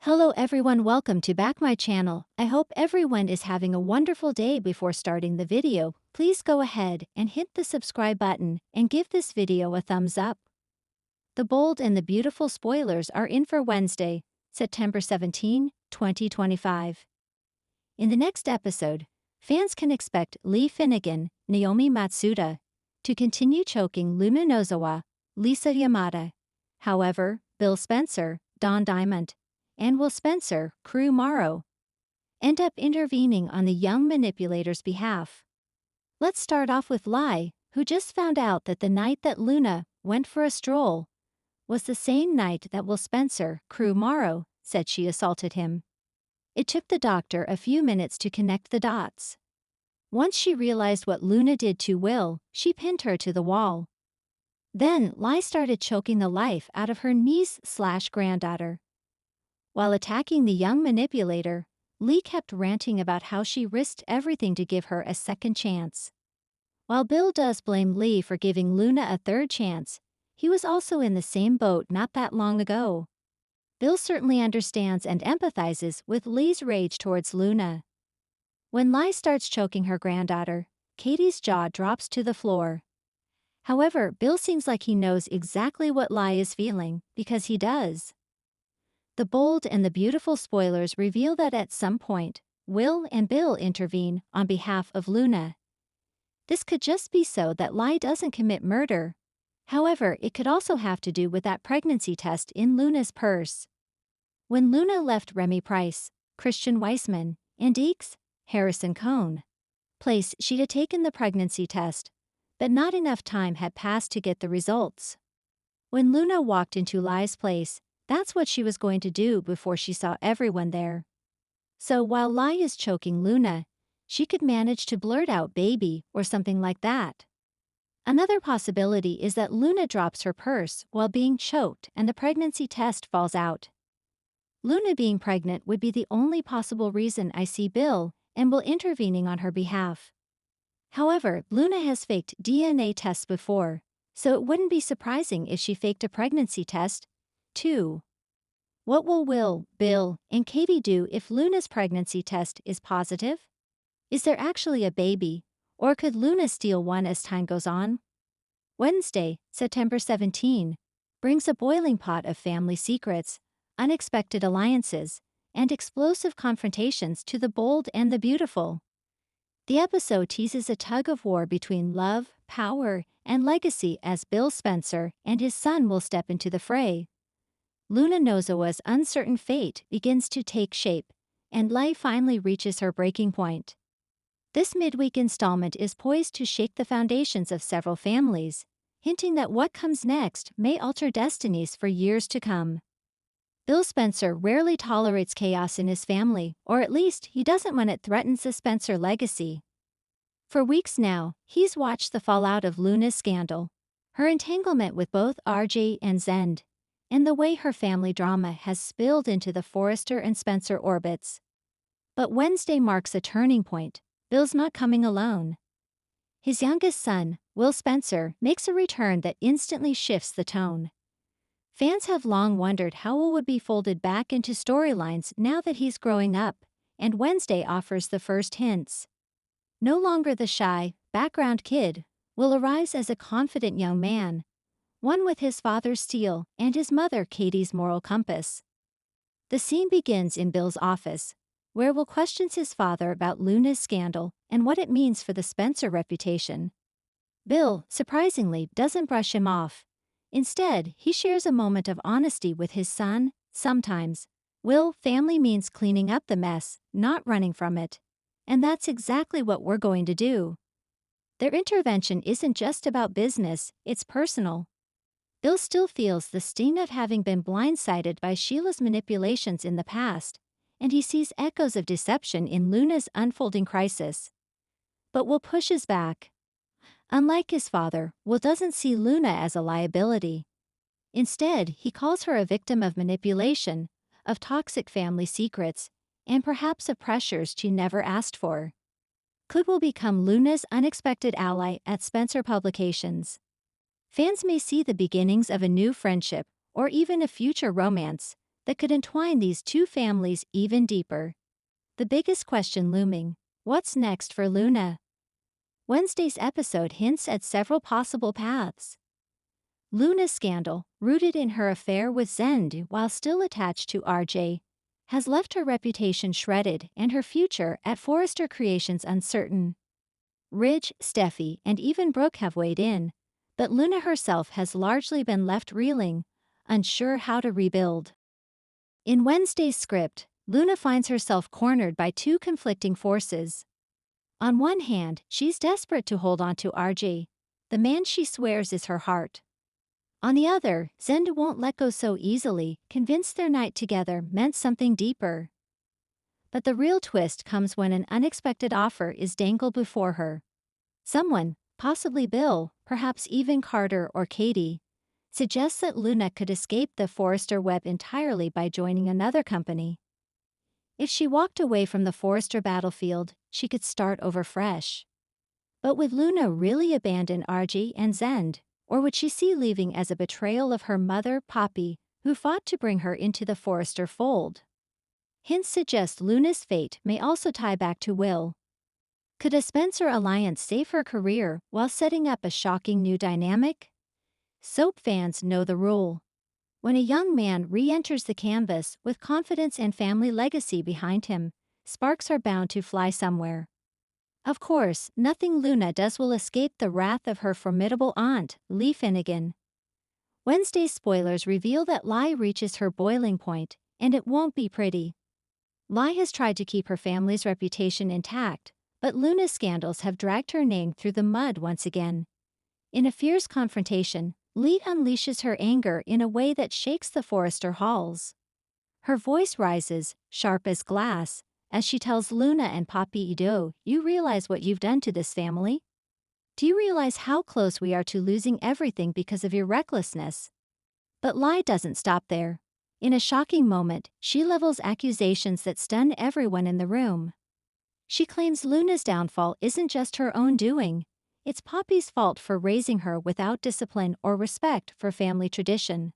Hello everyone, welcome to back my channel. I hope everyone is having a wonderful day. Before starting the video, please go ahead and hit the subscribe button and give this video a thumbs up. The bold and the beautiful spoilers are in for Wednesday, September 17, 2025. In the next episode, fans can expect Lee Finnegan, Naomi Matsuda, to continue choking Luna Nozawa, Lisa Yamada. However, Bill Spencer, Don Diamond, and Will Spencer, Crew Morrow, end up intervening on the young manipulator's behalf. Let's start off with Lai, who just found out that the night that Luna went for a stroll was the same night that Will Spencer, Crew Morrow, said she assaulted him. It took the doctor a few minutes to connect the dots. Once she realized what Luna did to Will, she pinned her to the wall. Then Lai started choking the life out of her niece/granddaughter. While attacking the young manipulator, Lee kept ranting about how she risked everything to give her a second chance. While Bill does blame Lee for giving Luna a third chance, he was also in the same boat not that long ago. Bill certainly understands and empathizes with Lee's rage towards Luna. When Lai starts choking her granddaughter, Katie's jaw drops to the floor. However, Bill seems like he knows exactly what Lai is feeling, because he does. The bold and the beautiful spoilers reveal that at some point, Will and Bill intervene on behalf of Luna. This could just be so that Lai doesn't commit murder. However, it could also have to do with that pregnancy test in Luna's purse. When Luna left Remy Price, Christian Weissman, and Eeks, Harrison Cohn place, she had taken the pregnancy test, but not enough time had passed to get the results. When Luna walked into Lai's place, that's what she was going to do before she saw everyone there. So while Lai is choking Luna, she could manage to blurt out baby or something like that. Another possibility is that Luna drops her purse while being choked and the pregnancy test falls out. Luna being pregnant would be the only possible reason I see Bill and Will intervening on her behalf. However, Luna has faked DNA tests before, so it wouldn't be surprising if she faked a pregnancy test, too. What will Will, Bill, and Katie do if Luna's pregnancy test is positive? Is there actually a baby, or could Luna steal one as time goes on? Wednesday, September 17, brings a boiling pot of family secrets, unexpected alliances, and explosive confrontations to the bold and the beautiful. The episode teases a tug-of-war between love, power, and legacy as Bill Spencer and his son will step into the fray. Luna Nozawa's uncertain fate begins to take shape, and Lai finally reaches her breaking point. This midweek installment is poised to shake the foundations of several families, hinting that what comes next may alter destinies for years to come. Bill Spencer rarely tolerates chaos in his family, or at least he doesn't when it threatens the Spencer legacy. For weeks now, he's watched the fallout of Luna's scandal, her entanglement with both RJ and Zend, and the way her family drama has spilled into the Forrester and Spencer orbits. But Wednesday marks a turning point. Bill's not coming alone. His youngest son, Will Spencer, makes a return that instantly shifts the tone. Fans have long wondered how Will would be folded back into storylines now that he's growing up, and Wednesday offers the first hints. No longer the shy, background kid, Will arrives as a confident young man, one with his father's steel and his mother Katie's moral compass. The scene begins in Bill's office, where Will questions his father about Luna's scandal and what it means for the Spencer reputation. Bill, surprisingly, doesn't brush him off. Instead, he shares a moment of honesty with his son. Sometimes, Will, family means cleaning up the mess, not running from it. And that's exactly what we're going to do. Their intervention isn't just about business, it's personal. Bill still feels the sting of having been blindsided by Sheila's manipulations in the past, and he sees echoes of deception in Luna's unfolding crisis. But Will pushes back. Unlike his father, Will doesn't see Luna as a liability. Instead, he calls her a victim of manipulation, of toxic family secrets, and perhaps of pressures she never asked for. Could Will become Luna's unexpected ally at Spencer Publications? Fans may see the beginnings of a new friendship, or even a future romance, that could entwine these two families even deeper. The biggest question looming: what's next for Luna? Wednesday's episode hints at several possible paths. Luna's scandal, rooted in her affair with Zend while still attached to RJ, has left her reputation shredded and her future at Forrester Creations uncertain. Ridge, Steffi, and even Brooke have weighed in, but Luna herself has largely been left reeling, unsure how to rebuild. In Wednesday's script, Luna finds herself cornered by two conflicting forces. On one hand, she's desperate to hold on to RJ, the man she swears is her heart. On the other, Zend won't let go so easily, convinced their night together meant something deeper. But the real twist comes when an unexpected offer is dangled before her. Someone, possibly Bill, perhaps even Carter or Katie, suggests that Luna could escape the Forrester web entirely by joining another company. If she walked away from the Forrester battlefield, she could start over fresh. But would Luna really abandon RJ and Zend? Or would she see leaving as a betrayal of her mother, Poppy, who fought to bring her into the Forrester fold? Hints suggest Luna's fate may also tie back to Will. Could a Spencer alliance save her career while setting up a shocking new dynamic? Soap fans know the rule. When a young man re-enters the canvas with confidence and family legacy behind him, sparks are bound to fly somewhere. Of course, nothing Luna does will escape the wrath of her formidable aunt, Lee Finnegan. Wednesday's spoilers reveal that Lie reaches her boiling point, and it won't be pretty. Lie has tried to keep her family's reputation intact, but Luna's scandals have dragged her name through the mud once again. In a fierce confrontation, Lee unleashes her anger in a way that shakes the Forrester halls. Her voice rises, sharp as glass, as she tells Luna and Poppy Ido, "You realize what you've done to this family? Do you realize how close we are to losing everything because of your recklessness?" But Lie doesn't stop there. In a shocking moment, she levels accusations that stun everyone in the room. She claims Luna's downfall isn't just her own doing. It's Poppy's fault for raising her without discipline or respect for family tradition.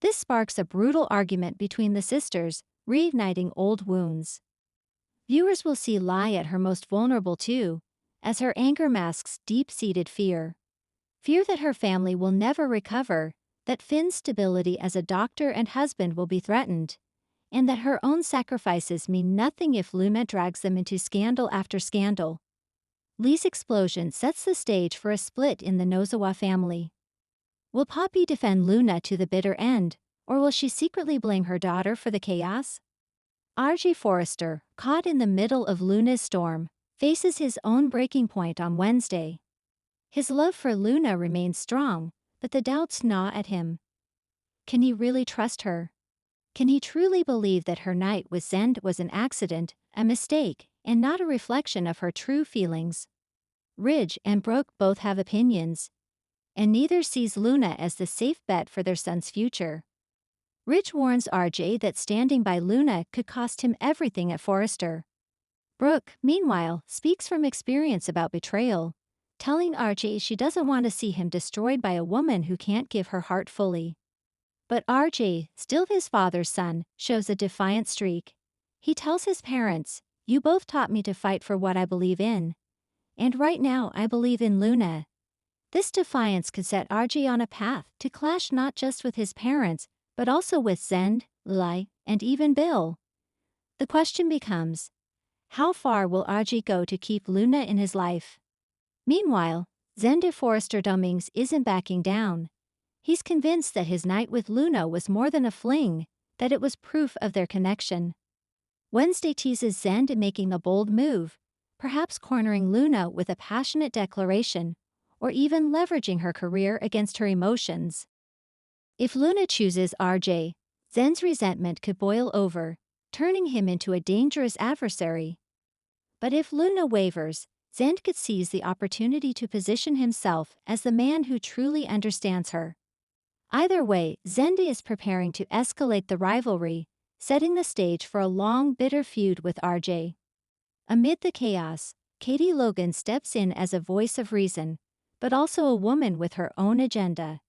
This sparks a brutal argument between the sisters, reigniting old wounds. Viewers will see Lie at her most vulnerable too, as her anger masks deep-seated fear. Fear that her family will never recover, that Finn's stability as a doctor and husband will be threatened, and that her own sacrifices mean nothing if Luna drags them into scandal after scandal. Lee's explosion sets the stage for a split in the Nozawa family. Will Poppy defend Luna to the bitter end, or will she secretly blame her daughter for the chaos? RJ Forrester, caught in the middle of Luna's storm, faces his own breaking point on Wednesday. His love for Luna remains strong, but the doubts gnaw at him. Can he really trust her? Can he truly believe that her night with Zend was an accident, a mistake, and not a reflection of her true feelings? Ridge and Brooke both have opinions, and neither sees Luna as the safe bet for their son's future. Ridge warns RJ that standing by Luna could cost him everything at Forrester. Brooke, meanwhile, speaks from experience about betrayal, telling RJ she doesn't want to see him destroyed by a woman who can't give her heart fully. But RJ, still his father's son, shows a defiant streak. He tells his parents, "You both taught me to fight for what I believe in. And right now I believe in Luna." This defiance could set RJ on a path to clash not just with his parents, but also with Zend, Lie, and even Bill. The question becomes, how far will RJ go to keep Luna in his life? Meanwhile, Zend de Forrester Dominguez isn't backing down. He's convinced that his night with Luna was more than a fling, that it was proof of their connection. Wednesday teases Zend making a bold move, perhaps cornering Luna with a passionate declaration, or even leveraging her career against her emotions. If Luna chooses RJ, Zend's resentment could boil over, turning him into a dangerous adversary. But if Luna wavers, Zend could seize the opportunity to position himself as the man who truly understands her. Either way, Zend is preparing to escalate the rivalry, setting the stage for a long, bitter feud with RJ. Amid the chaos, Katie Logan steps in as a voice of reason, but also a woman with her own agenda.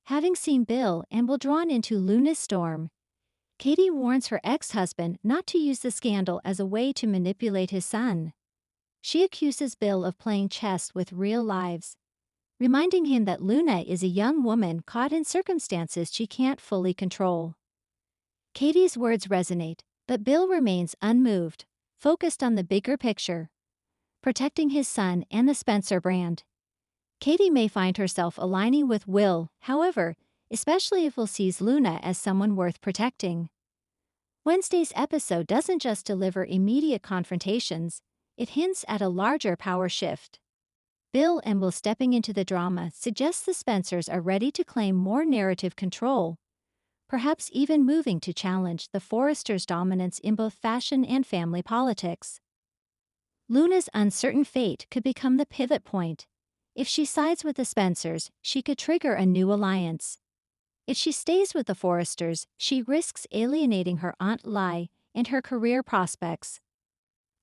Having seen Bill and Will drawn into Luna's storm, Katie warns her ex-husband not to use the scandal as a way to manipulate his son. She accuses Bill of playing chess with real lives, reminding him that Luna is a young woman caught in circumstances she can't fully control. Katie's words resonate, but Bill remains unmoved, focused on the bigger picture, protecting his son and the Spencer brand. Katie may find herself aligning with Will, however, especially if Will sees Luna as someone worth protecting. Wednesday's episode doesn't just deliver immediate confrontations, it hints at a larger power shift. Bill and Will stepping into the drama suggests the Spencers are ready to claim more narrative control, perhaps even moving to challenge the Forresters' dominance in both fashion and family politics. Luna's uncertain fate could become the pivot point. If she sides with the Spencers, she could trigger a new alliance. If she stays with the Forresters, she risks alienating her Aunt Lai and her career prospects.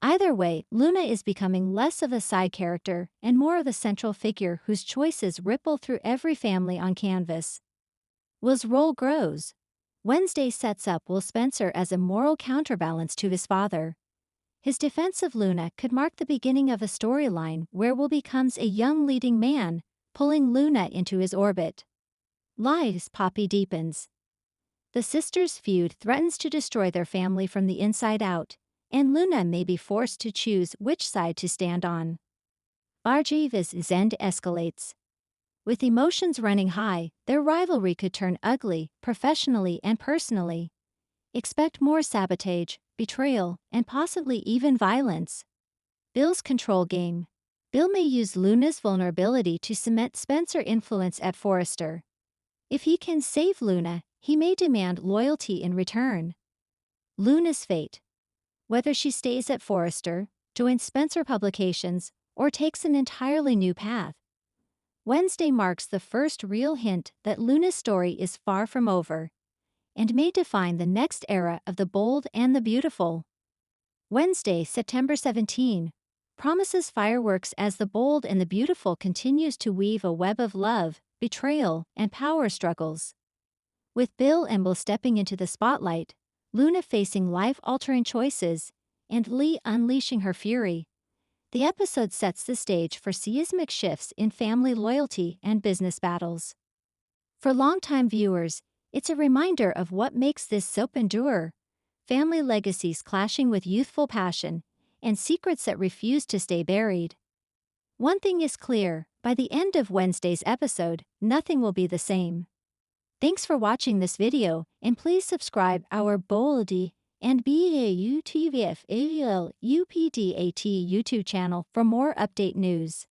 Either way, Luna is becoming less of a side character and more of a central figure whose choices ripple through every family on canvas. Will's role grows. Wednesday sets up Will Spencer as a moral counterbalance to his father. His defense of Luna could mark the beginning of a storyline where Will becomes a young leading man, pulling Luna into his orbit. Lai's Poppy deepens. The sisters' feud threatens to destroy their family from the inside out, and Luna may be forced to choose which side to stand on. Barjiva's Zend escalates. With emotions running high, their rivalry could turn ugly, professionally and personally. Expect more sabotage, betrayal, and possibly even violence. Bill's control game. Bill may use Luna's vulnerability to cement Spencer influence at Forrester. If he can save Luna, he may demand loyalty in return. Luna's fate. Whether she stays at Forrester, joins Spencer Publications, or takes an entirely new path. Wednesday marks the first real hint that Luna's story is far from over, and may define the next era of the bold and the beautiful. Wednesday, September 17, promises fireworks as the bold and the beautiful continues to weave a web of love, betrayal, and power struggles. With Bill and Will stepping into the spotlight, Luna facing life-altering choices, and Lee unleashing her fury, the episode sets the stage for seismic shifts in family loyalty and business battles. For longtime viewers, it's a reminder of what makes this soap endure: family legacies clashing with youthful passion, and secrets that refuse to stay buried. One thing is clear, by the end of Wednesday's episode, nothing will be the same. Thanks for watching this video, and please subscribe our Boldy and BAUTVFALUPDAT YouTube channel for more update news.